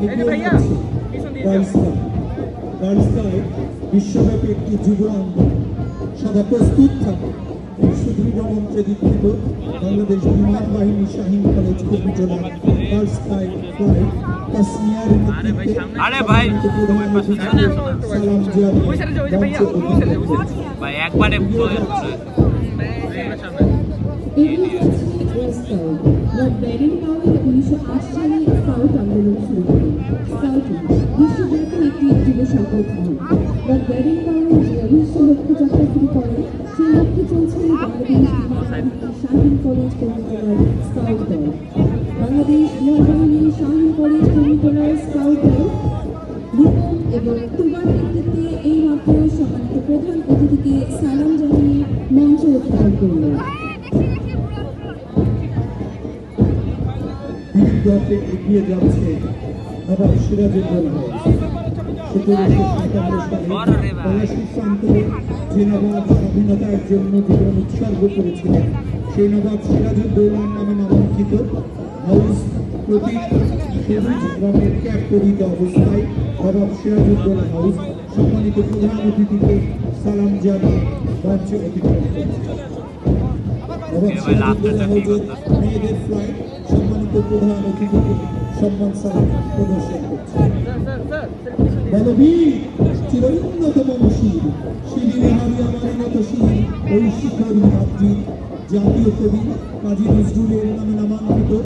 এগিয়ে যাচ্ছে গার্লসগায় বিশ্বব্যাপী একটি যুব আন্দোলন। সদা প্রস্তুত থাকে সুদৃঢ় মন্ত্রে দীক্ষিত বাংলাদেশ বিমান বাহিনী শাহীন কলেজ উপজেলা গার্লসগায় ফ্লাইট তাসমিয়ার নেতৃত্বে প্রধান অতিথিকে সালাম বাংলাদেশ বিমানবাহিনী শাহীন কলেজ কর্মীকলার স্কাউট দল এবং তুবার নেতৃত্বে এই মাত্র সম্মানিত প্রধান অতিথিকে সালাম জানিয়ে মঞ্চে অধিকার করলেন। এগিয়ে যাচ্ছে নবাব সিরাজউদ্দৌলা হাউস। 1757 সালে পলাশী প্রান্তরে যে নবাব স্বাধীনতার জন্য জীবন উৎসর্গ করেছিলেন সেই নবাব সিরাজউদ্দৌলার নামে নামাঙ্কিত হাউস প্রতীক সবুজ রঙের ক্যাপ পরিহিত অবস্থায় নবাব সিরাজউদ্দৌলা হাউস সম্মানিত প্রধান অতিথিকে সালাম জানিয়ে মঞ্চে অতিক্রম করছে। নবাব সিরাজউদ্দৌলা হাউসের মেয়েদের ফ্লাইট সম্মানিত প্রধান অতিথিকে সম্মান সালাম প্রদর্শন করছে। বলবীর চিরোন্নতম শির শিবিরে হারি আমার নত শির ওই শিখর মাতৃ জাতীয় কবি কাজী নজরুলের নামে নামাঙ্কিত